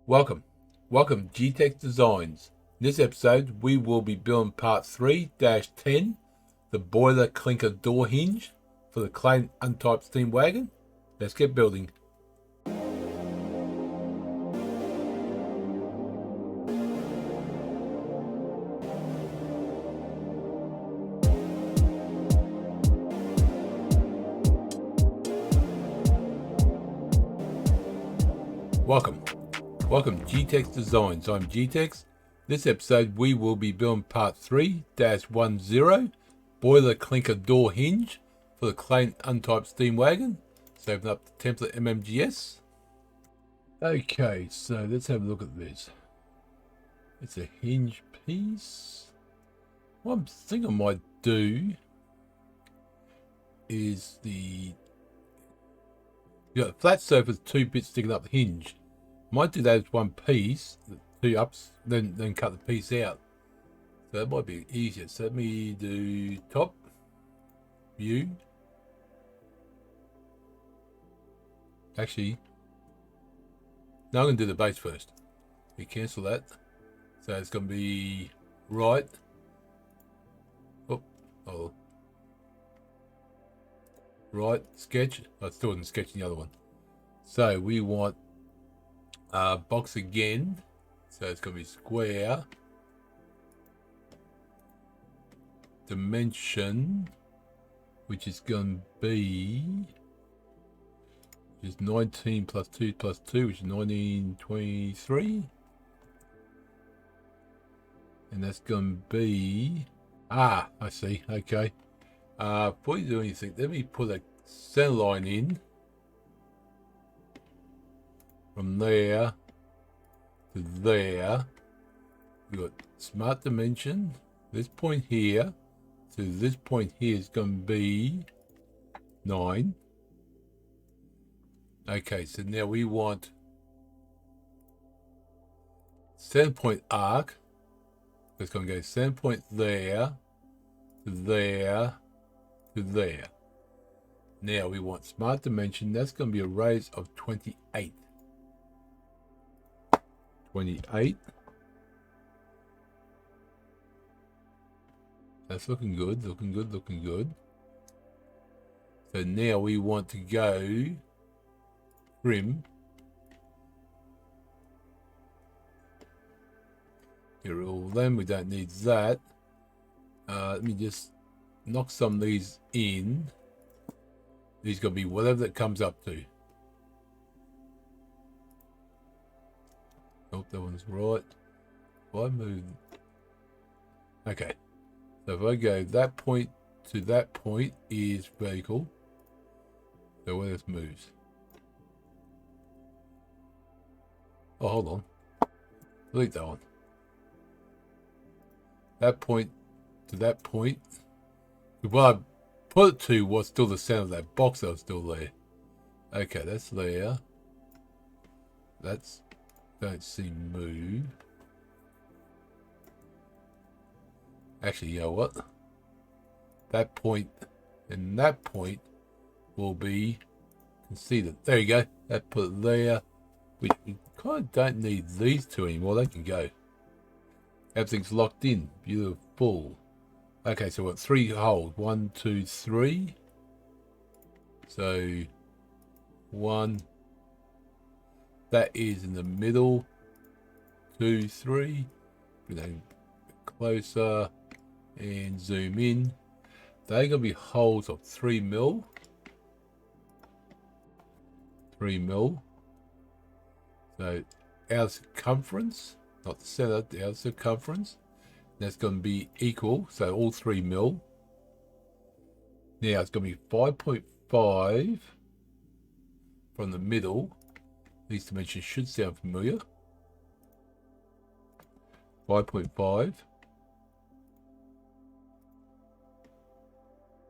Welcome G-Tex Designs. In this episode, we will be building part 3-10, the Boiler Clinker Door Hinge for the Clayton Undertype steam wagon. Let's get building. Welcome G-Tex Designs. I'm G-Tex. This episode we will be building part 3-10, Boiler Clinker Door Hinge for the Clayton Undertype steam wagon. Let's open up the template MMGS. Okay, so let's have a look at this. It's a hinge piece. One thing I might do is you got a flat surface, 2 bits sticking up the hinge. Might do that as one piece, 2 ups, then cut the piece out. So that might be easier. So let me do top view. Actually, no, I'm going to do the base first. We cancel that. So it's going to be right. Oh, right sketch. I still wasn't sketching the other one. So we want box again, so it's going to be square, dimension, which is going to be 19 plus 2 plus 2, which is 1923, and that's going to be I see. Okay, before you do anything, let me put a center line in from there to there. We've got smart dimension. This point here to this point here is going to be 9. Okay, so now we want center point arc. It's going to go center point there to there to there. Now we want smart dimension. That's going to be a radius of 28. 28. That's looking good, looking good. So now we want to go trim. Get rid of all of them, we don't need that. Let me just knock some of these in. These going to be whatever that comes up to. Oh, that one's right. If I move... Okay. So if I go that point to that point is vertical. So where this moves. Oh, hold on. Delete that one. That point to that point. What I put it to was still the center of that box that was still there. Okay, that's there. That's... Don't see move. Actually, you know what? That point and that point will be conceded. There you go. That put it there. We kind of don't need these two anymore. They can go. Everything's locked in. Beautiful. Okay, so we've got 3 holes. 1, 2, 3. So 1. That is in the middle. 2, 3. Bring that closer and zoom in. They're going to be holes of 3 mil. 3 mil. So our circumference, not the center, the outer circumference. That's going to be equal. So all 3 mil. Now it's going to be 5.5 from the middle. These dimensions should sound familiar. 5.5.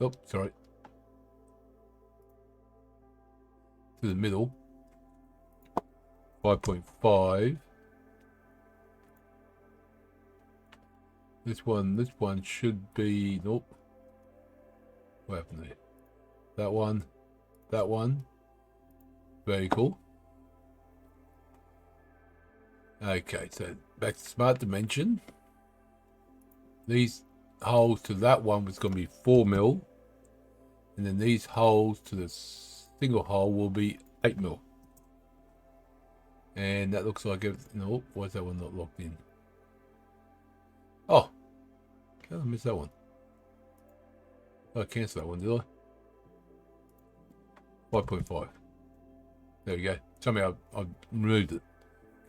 Oh, sorry. To the middle. 5.5. This one should be... Nope. What happened there? That one. Very cool. Okay, so back to smart dimension. These holes to that one was going to be 4 mil, and then these holes to the single hole will be 8 mil. And that looks like everything. No, why is that one not locked in? Oh, how did I miss that one? Oh, I cancelled that one, did I? 5.5. There we go. Somehow I removed it.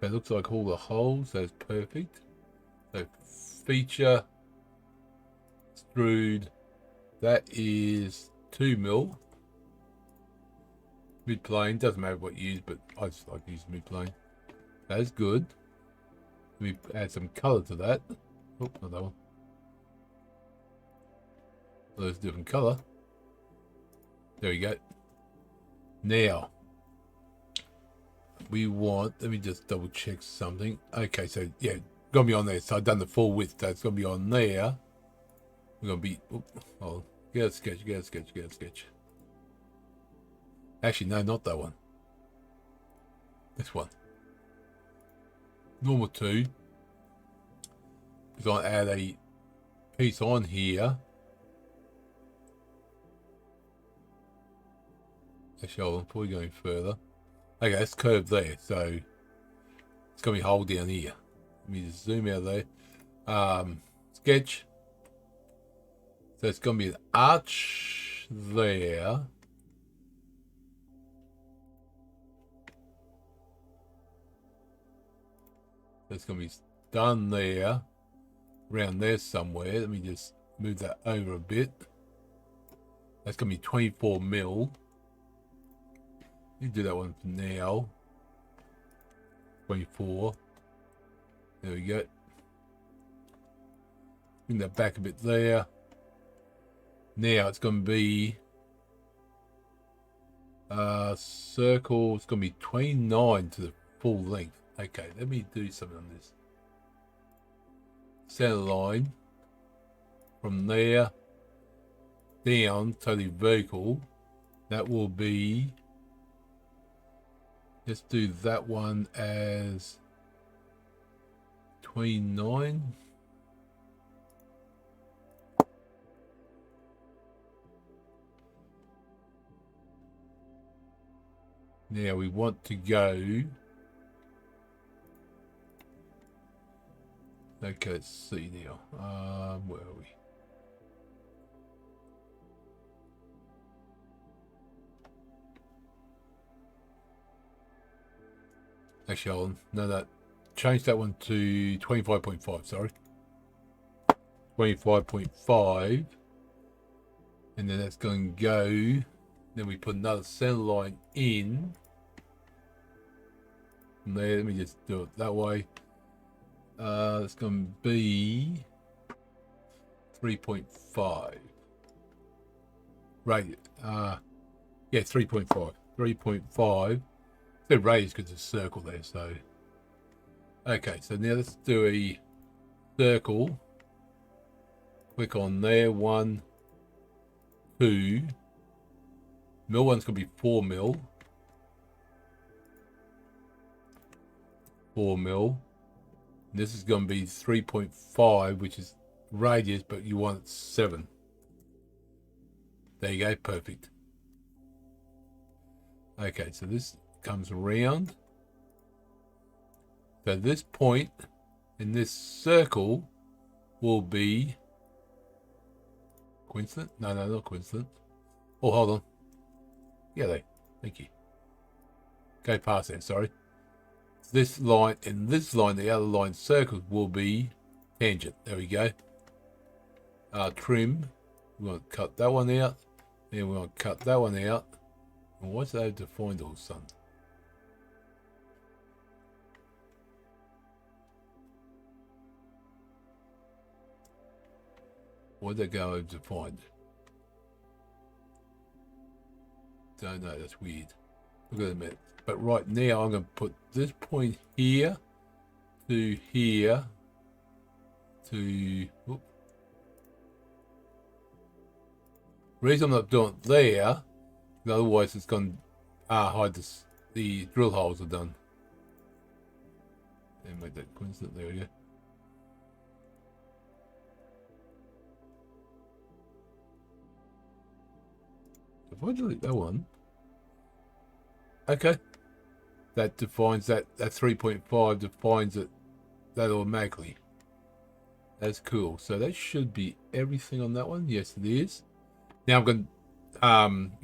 Okay, looks like all the holes. That's perfect. So feature extrude. That is 2 mil. Mid plane. Doesn't matter what you use, but I just like using mid plane. That's good. Let me add some color to that. Oh, not that one. There's a different color. There we go. Now we want, let me just double check something. Okay, so yeah, gonna be on there. So I've done the full width, so it's gonna be on there. We're gonna be, oh, get a sketch, get a sketch, get a sketch. Actually, no, not that one. This one. Normal 2. Because I add a piece on here. Actually, hold on, before we go any further. Okay, it's curved there, so it's gonna be a hole down here. Let me just zoom out there. Sketch. So it's gonna be an arch there. So it's gonna be done there. Around there somewhere. Let me just move that over a bit. That's gonna be 24 mil. You do that one for now. 24. There we go. Bring that back a bit there. Now it's going to be circle. It's going to be 29 to the full length. Okay, let me do something on this. Center line from there down, totally vertical. That will be. Let's do that one as 29. Now we want to go. Okay, let's see now. Where are we? Actually, I'll no, that change that one to 25.5. Sorry, 25.5, and then that's going to go. Then we put another center line in. From there, let me just do it that way. It's going to be 3.5. Right. Yeah, 3.5. 3.5. The raise because it's a circle there, so okay, so now let's do a circle. Click on there. 1, 2 mil. One's gonna be 4 mil. 4 mil. And this is gonna be 3.5, which is radius, but you want 7. There you go, perfect. Okay, so this comes around. So this point in this circle will be coincident? No, not coincident. Oh, hold on. Yeah, there. Thank you. Go past there, sorry. This line and this line, the other line circles will be tangent. There we go. Trim. We want to cut that one out. Then we want to cut that one out. And what's that defined all of a sudden? Why'd that go over defined? Don't know, that's weird. Look at that a minute. But right now I'm going to put this point here to here to. Whoop. Reason I'm not doing it there, otherwise it's going to hide this. The drill holes are done. and make that coincident. There we go. If I delete that one, okay, that defines that 3.5 defines it that automatically. That's cool. So that should be everything on that one. Yes, it is. Now I'm going to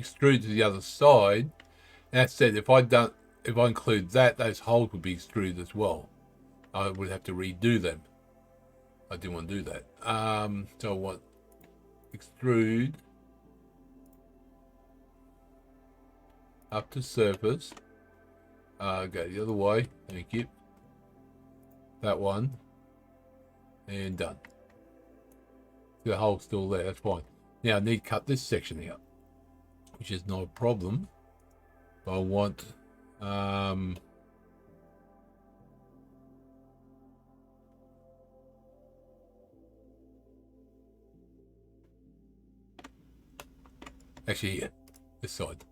extrude to the other side. And that said, if I include that, those holes would be extruded as well. I would have to redo them. I didn't want to do that. So I want extrude up to surface. Go the other way. Thank you. That one. And done. The hole's still there. That's fine. Now I need to cut this section out, which is not a problem. But I want actually here, this side.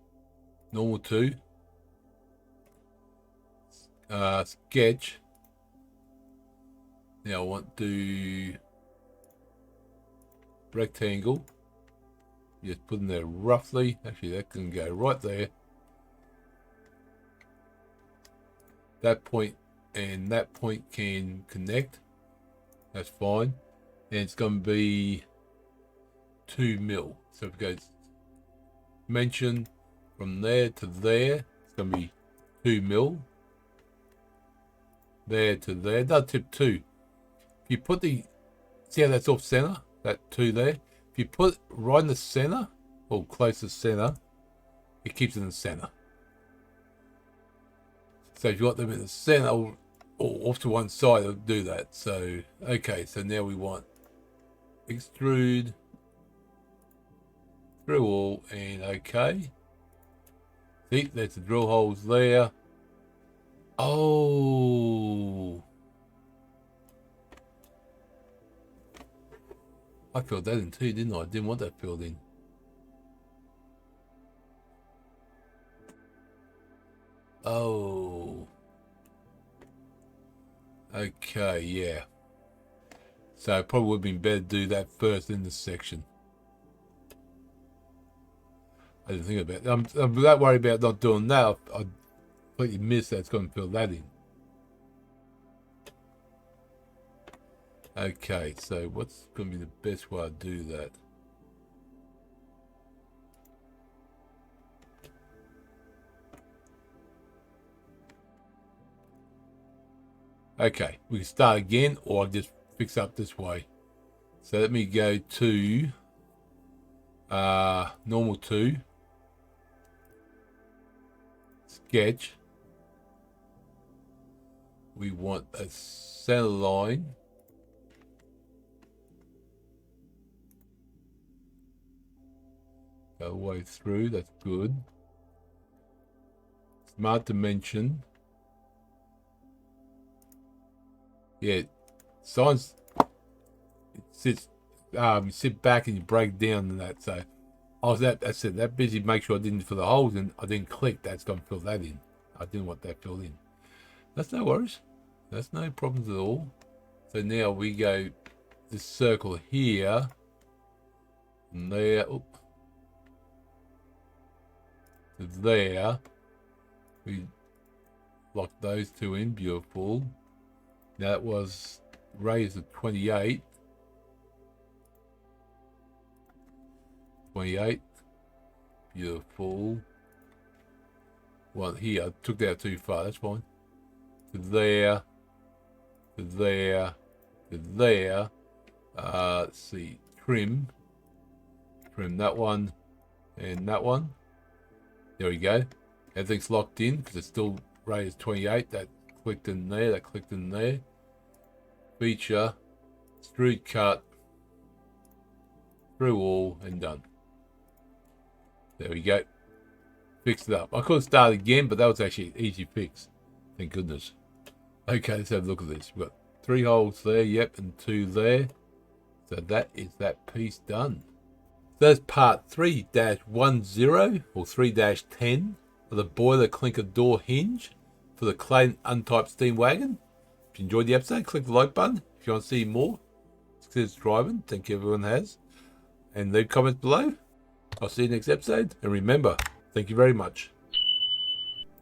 Normal 2. Sketch. Now I want to rectangle. Just put in there roughly. Actually, that can go right there. That point and that point can connect. That's fine. And it's going to be 2 mil. So if it goes dimension from there to there, it's going to be 2 mil. There to there. Another tip 2. If you put see how that's off center? That 2 there. If you put it right in the center, or close to center, it keeps it in the center. So if you want them in the center, or off to one side, it'll do that. So, okay, so now we want extrude through all, and okay. See, there's the drill holes there. Oh, I filled that in too, didn't I? I didn't want that filled in. Oh, okay, yeah. So it probably would have been better to do that first in this section. I didn't think about it. I'm that worried about not doing that. I completely missed that. It's going to fill that in. Okay, so what's going to be the best way to do that? Okay, we can start again, or I'll just fix up this way. So let me go to normal 2, sketch. We want a center line. Go all the way through, that's good. Smart dimension. Yeah, signs, it sits, you sit back and you break down and that. So I was that busy make sure I didn't fill the holes and I didn't click. That's going to fill that in. I didn't want that filled in. That's no worries. That's no problems at all. So now we go this circle here and there, to there. We lock those 2 in, beautiful. Now that was raised to 28. 28. Beautiful. One here. I took that too far. That's fine. To there. To there. To there. Let's see. Trim. Trim that one. And that one. There we go. Everything's locked in because it's still raised 28. That clicked in there. That clicked in there. Feature. Extrude cut. Through all and done. There we go. Fixed it up. I could have started again, but that was actually an easy fix. Thank goodness. Okay, let's have a look at this. We've got 3 holes there, yep, and 2 there. So that is that piece done. So that's part 3-10 or 3-10 of the Boiler Clinker Door Hinge for the Clayton Undertype Steam Wagon. If If you enjoyed the episode, click the like button. If you want to see more, consider subscribing. Thank you, everyone has. And leave comments below. I'll see you next episode. And remember, thank you very much.